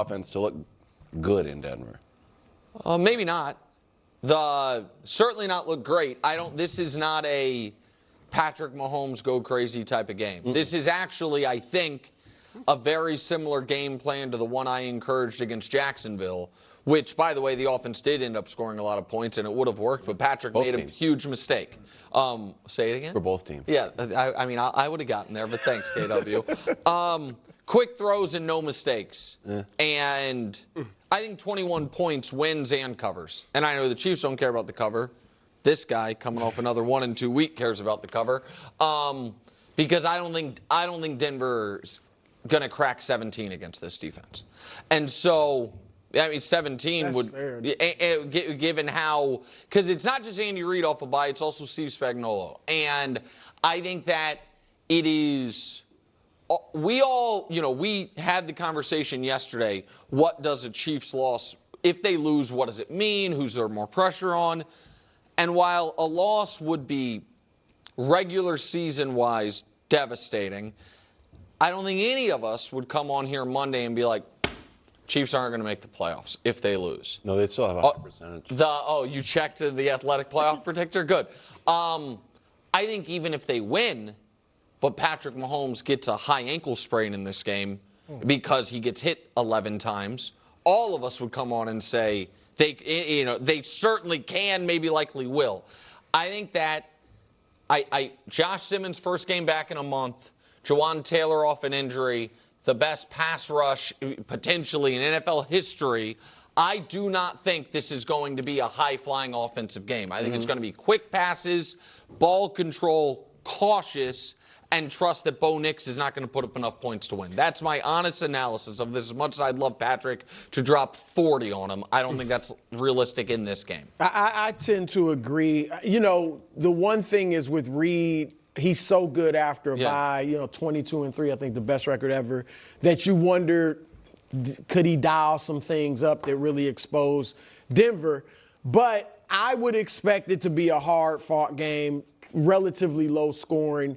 offense to look good in Denver? Maybe not. Certainly not look great. This is not a Patrick Mahomes go crazy type of game. This is actually, I think, a very similar game plan to the one I encouraged against Jacksonville, which, by the way, the offense did end up scoring a lot of points, and it would have worked, but Patrick made a huge mistake. Say it again? For both teams. Yeah, I would have gotten there, but thanks, KW. Quick throws and no mistakes. And I think 21 points wins and covers. And I know the Chiefs don't care about the cover. This guy, coming off another 1-2 week, cares about the cover. Because I don't think Denver's going to crack 17 against this defense. And so, 17 That's would, fair. given how, because it's not just Andy Reid off a bye, it's also Steve Spagnuolo. And I think that it is, we had the conversation yesterday, what does a Chiefs loss, if they lose, what does it mean? Who's there more pressure on? And while a loss would be regular season-wise devastating, I don't think any of us would come on here Monday and be like, Chiefs aren't going to make the playoffs if they lose. No, they still have a high percentage. You checked the athletic playoff predictor? Good. I think even if they win, but Patrick Mahomes gets a high ankle sprain in this game because he gets hit 11 times, all of us would come on and say they certainly can, maybe likely will. I think that Josh Simmons' first game back in a month, Jawan Taylor off an injury, the best pass rush potentially in NFL history. I do not think this is going to be a high-flying offensive game. I think it's going to be quick passes, ball control, cautious, and trust that Bo Nix is not going to put up enough points to win. That's my honest analysis of this. As much as I'd love Patrick to drop 40 on him, I don't think that's realistic in this game. I tend to agree. The one thing is with Reid, he's so good after a bye, 22-3, I think the best record ever, that you wonder, could he dial some things up that really expose Denver? But I would expect it to be a hard-fought game, relatively low scoring.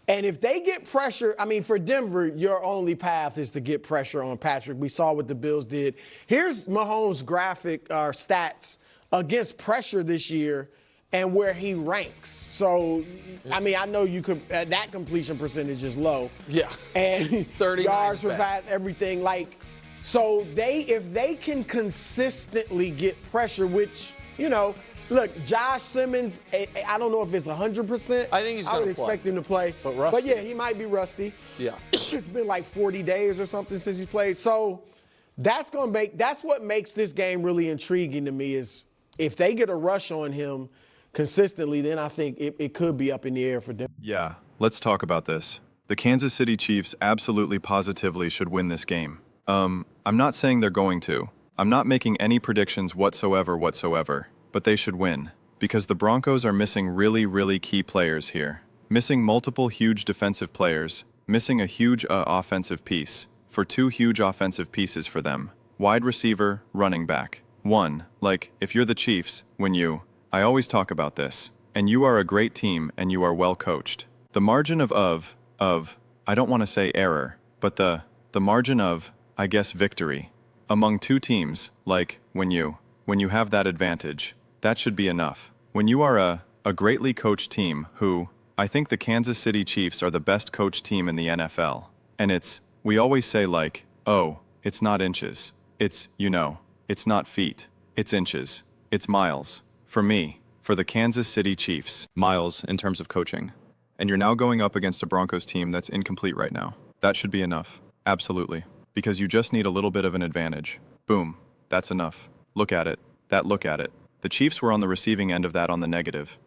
And if they get pressure, for Denver, your only path is to get pressure on Patrick. We saw what the Bills did. Here's Mahomes' graphic stats against pressure this year and where he ranks. So, I know you could, that completion percentage is low. Yeah. And 30 yards per pass, everything. So if they can consistently get pressure, which, look, Josh Simmons, I don't know if it's 100%. I think he's going to play. I would expect him to play. But yeah, he might be rusty. Yeah. It's been like 40 days or something since he's played. So that's what makes this game really intriguing to me is if they get a rush on him consistently, then I think it could be up in the air for them. Yeah, let's talk about this. The Kansas City Chiefs absolutely positively should win this game. I'm not saying they're going to. I'm not making any predictions whatsoever, but they should win. Because the Broncos are missing really, really key players here. Missing multiple huge defensive players, missing a huge offensive piece, for two huge offensive pieces for them. Wide receiver, running back. One, if you're the Chiefs, I always talk about this, and you are a great team and you are well coached. The margin of I don't want to say error, but the margin of, I guess, victory among two teams, when you have that advantage, that should be enough. When you are a greatly coached team who, I think the Kansas City Chiefs are the best coached team in the NFL, and we always say it's not inches, it's not feet, it's inches, it's miles. For me, for the Kansas City Chiefs, miles in terms of coaching. And you're now going up against a Broncos team that's incomplete right now. That should be enough. Absolutely. Because you just need a little bit of an advantage. Boom. That's enough. Look at it. The Chiefs were on the receiving end of that on the negative,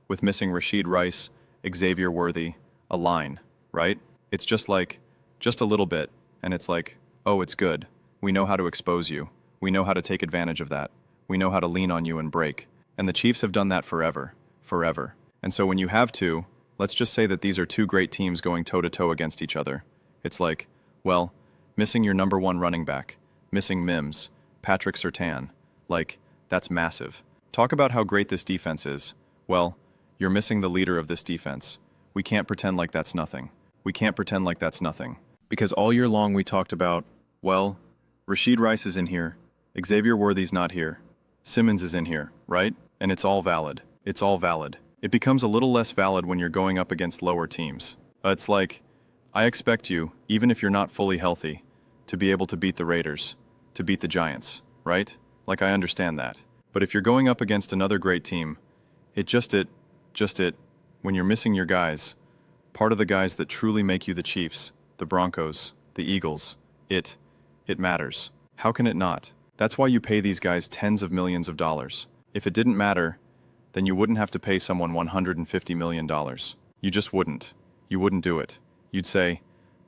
with missing Rashid Rice, Xavier Worthy, a line, right? It's just a little bit, and it's it's good. We know how to expose you. We know how to take advantage of that. We know how to lean on you and break. And the Chiefs have done that forever. And so when you have two, let's just say that these are two great teams going toe-to-toe against each other. It's missing your number one running back, missing Mims, Patrick Surtain. That's massive. Talk about how great this defense is. Well, you're missing the leader of this defense. We can't pretend like that's nothing. Because all year long we talked about, Rashid Rice is in here. Xavier Worthy's not here. Simmons is in here, right? And it's all valid. It's all valid. It becomes a little less valid when you're going up against lower teams. It's like, I expect you, even if you're not fully healthy, to be able to beat the Raiders, to beat the Giants, right? Like, I understand that. But if you're going up against another great team, when you're missing your guys, part of the guys that truly make you the Chiefs, the Broncos, the Eagles, it matters. How can it not? That's why you pay these guys tens of millions of dollars. If it didn't matter, then you wouldn't have to pay someone $150 million. You just wouldn't. You wouldn't do it. You'd say,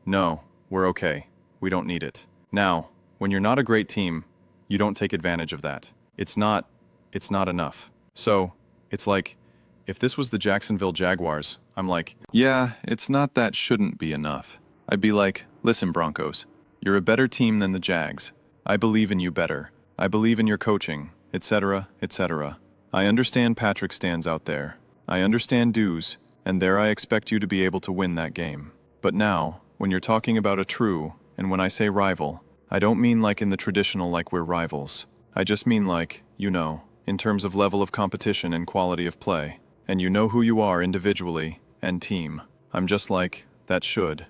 no, we're okay. We don't need it. Now, when you're not a great team, you don't take advantage of that. It's not enough. So, it's like, if this was the Jacksonville Jaguars, I'm like, yeah, it's not that shouldn't be enough. I'd be like, listen, Broncos, you're a better team than the Jags. I believe in you better. I believe in your coaching, etc., etc. I understand Patrick stands out there. I understand dues, and there I expect you to be able to win that game. But now, when you're talking about a true, and when I say rival, I don't mean like in the traditional like we're rivals. I just mean like, you know, in terms of level of competition and quality of play. And you know who you are individually, and team. I'm just like, that should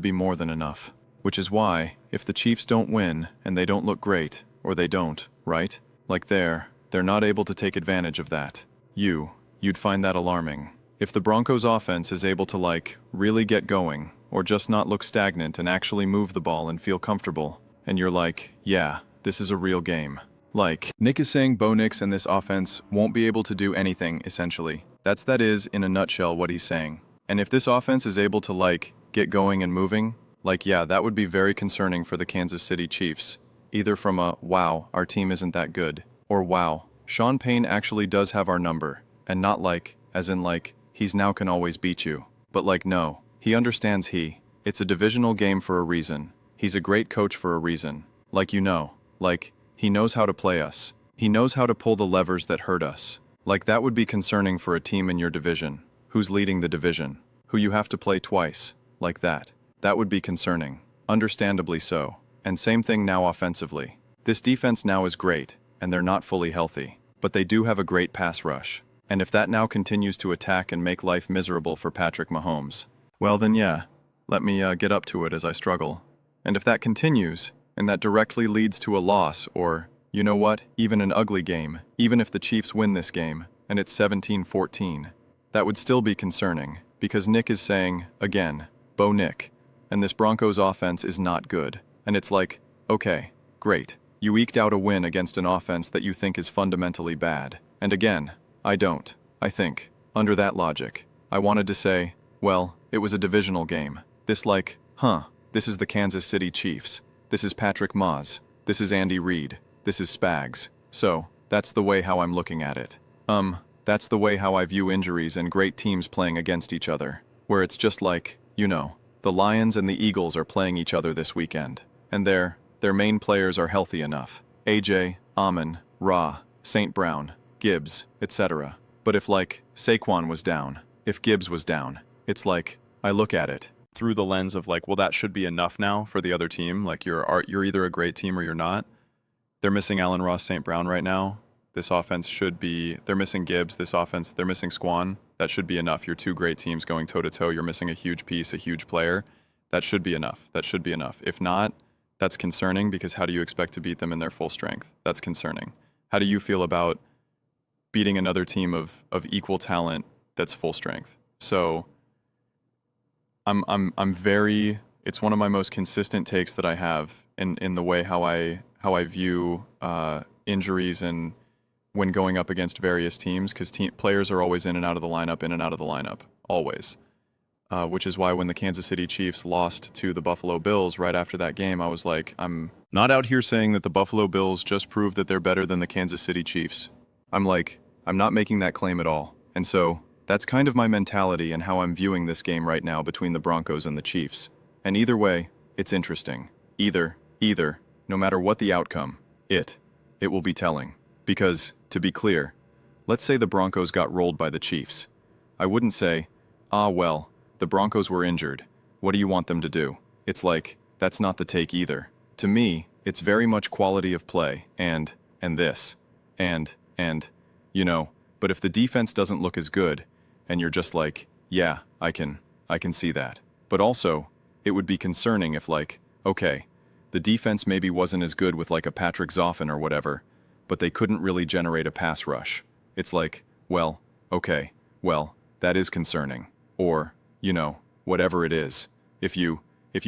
be more than enough. Which is why, if the Chiefs don't win, and they don't look great, or they don't, right? Like they're not able to take advantage of that. You'd find that alarming. If the Broncos offense is able to like, really get going, or just not look stagnant and actually move the ball and feel comfortable, and you're like, yeah, this is a real game. Like, Nick is saying Bo Nix and this offense won't be able to do anything, essentially. That is, in a nutshell, what he's saying. And if this offense is able to like, get going and moving, like yeah, that would be very concerning for the Kansas City Chiefs. Either from a, wow, our team isn't that good, or wow, Sean Payne actually does have our number, and not like, as in like, he's now can always beat you. But like no, he understands it's a divisional game for a reason. He's a great coach for a reason. Like you know, like, he knows how to play us. He knows how to pull the levers that hurt us. Like that would be concerning for a team in your division, who's leading the division, who you have to play twice, like that. That would be concerning, understandably so. And same thing now offensively. This defense now is great, and they're not fully healthy, but they do have a great pass rush. And if that now continues to attack and make life miserable for Patrick Mahomes, well then yeah, let me get up to it as I struggle. And if that continues, and that directly leads to a loss or, you know what, even an ugly game, even if the Chiefs win this game, and it's 17-14, that would still be concerning, because Nick is saying, again, Bo Nick, and this Broncos offense is not good. And it's like, okay, great. You eked out a win against an offense that you think is fundamentally bad. And again, I don't. I think, under that logic, I wanted to say, well, it was a divisional game. This like, this is the Kansas City Chiefs. This is Patrick Mahomes. This is Andy Reid. This is Spags. So, that's the way how I'm looking at it. That's the way how I view injuries and great teams playing against each other. Where it's just like, you know, the Lions and the Eagles are playing each other this weekend. And their main players are healthy enough. AJ, Amon, Ra, St. Brown, Gibbs, etc. But if like, Saquon was down, if Gibbs was down, it's like, I look at it through the lens of like, well, that should be enough now for the other team. Like you're either a great team or you're not. They're missing Allen Ross St. Brown right now. This offense should be, they're missing Gibbs. This offense, they're missing Squan. That should be enough. You're two great teams going toe-to-toe. You're missing a huge piece, a huge player. That should be enough. That should be enough. If not, that's concerning because how do you expect to beat them in their full strength? That's concerning. How do you feel about beating another team of equal talent that's full strength? So I'm very, it's one of my most consistent takes that I have in the way how I view injuries and when going up against various teams, because players are always in and out of the lineup, always. Which is why when the Kansas City Chiefs lost to the Buffalo Bills right after that game, I was like, I'm not out here saying that the Buffalo Bills just proved that they're better than the Kansas City Chiefs. I'm like, I'm not making that claim at all. And so, that's kind of my mentality and how I'm viewing this game right now between the Broncos and the Chiefs. And either way, it's interesting. Either, no matter what the outcome, it will be telling. Because, to be clear, let's say the Broncos got rolled by the Chiefs. I wouldn't say, well, the Broncos were injured. What do you want them to do? It's like, that's not the take either. To me, It's very much quality of play, and this, and, you know, but if the defense doesn't look as good, and you're just like, yeah, I can see that. But also, it would be concerning if like, okay, the defense maybe wasn't as good with like a Patrick Zoffin or whatever, but they couldn't really generate a pass rush. It's like, well, okay, well, that is concerning. Or, you know, whatever it is. If you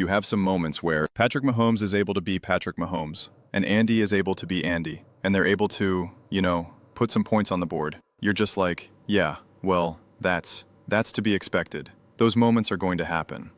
have some moments where Patrick Mahomes is able to be Patrick Mahomes, and Andy is able to be Andy, and they're able to, you know, put some points on the board, you're just like, yeah, well, that's to be expected. Those moments are going to happen.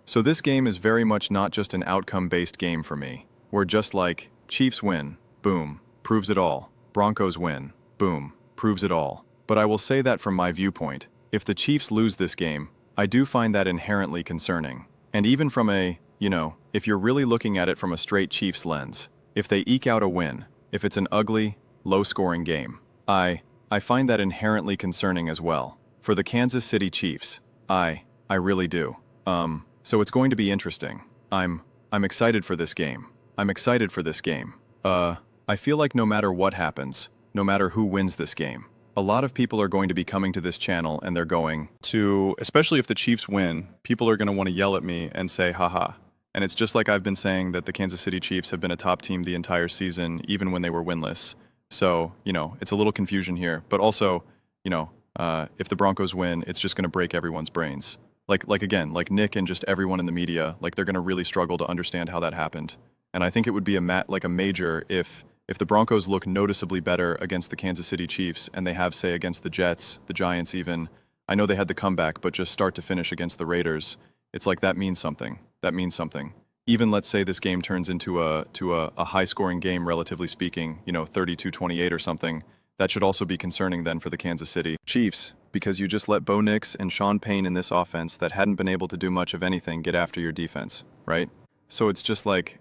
So this game is very much not just an outcome-based game for me. We're just like, Chiefs win, boom, proves it all. Broncos win, boom, proves it all. But I will say that from my viewpoint, if the Chiefs lose this game, I do find that inherently concerning. And even from a, you know, if you're really looking at it from a straight Chiefs lens, if they eke out a win, if it's an ugly, low-scoring game, I find that inherently concerning as well. For the Kansas City Chiefs, I really do. So it's going to be interesting. I'm excited for this game. I'm excited for this game. I feel like no matter what happens, no matter who wins this game, a lot of people are going to be coming to this channel and they're going to, especially if the Chiefs win, people are going to want to yell at me and say, haha. And it's just like I've been saying that the Kansas City Chiefs have been a top team the entire season, even when they were winless. So, you know, it's a little confusion here. But also, you know, if the Broncos win, it's just going to break everyone's brains. Like again, like Nick and just everyone in the media, like they're going to really struggle to understand how that happened. And I think it would be a major if the Broncos look noticeably better against the Kansas City Chiefs and they have, say, against the Jets, the Giants even. I know they had the comeback, but just start to finish against the Raiders. It's like that means something. That means something. Even let's say this game turns into a high-scoring game, relatively speaking, you know, 32-28 or something. That should also be concerning then for the Kansas City Chiefs, because you just let Bo Nix and Sean Payne in this offense that hadn't been able to do much of anything get after your defense, right? So it's just like,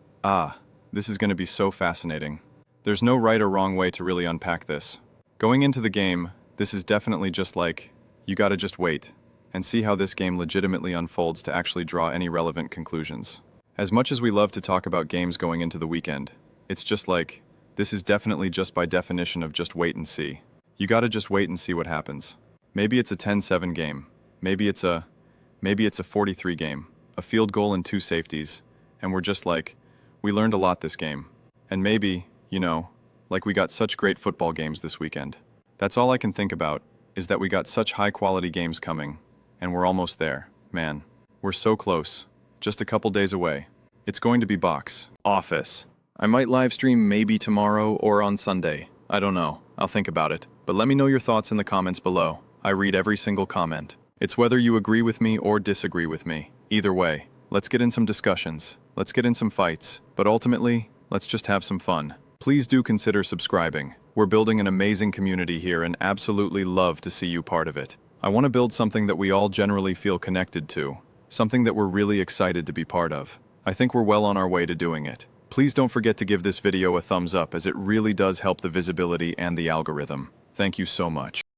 this is going to be so fascinating. There's no right or wrong way to really unpack this. Going into the game, this is definitely just like, you gotta just wait and see how this game legitimately unfolds to actually draw any relevant conclusions. As much as we love to talk about games going into the weekend, it's just like, this is definitely just by definition of just wait and see. You gotta just wait and see what happens. Maybe it's a 10-7 game. Maybe it's a 43 game, a field goal and 2 safeties, and we're just like, we learned a lot this game. And maybe, you know, like we got such great football games this weekend. That's all I can think about, is that we got such high-quality games coming, and we're almost there. Man, we're so close. Just a couple days away. It's going to be box office. I might live stream maybe tomorrow or on Sunday. I don't know. I'll think about it. But let me know your thoughts in the comments below. I read every single comment. It's whether you agree with me or disagree with me. Either way, let's get in some discussions. Let's get in some fights. But ultimately, let's just have some fun. Please do consider subscribing. We're building an amazing community here and absolutely love to see you part of it. I want to build something that we all generally feel connected to. Something that we're really excited to be part of. I think we're well on our way to doing it. Please don't forget to give this video a thumbs up as it really does help the visibility and the algorithm. Thank you so much.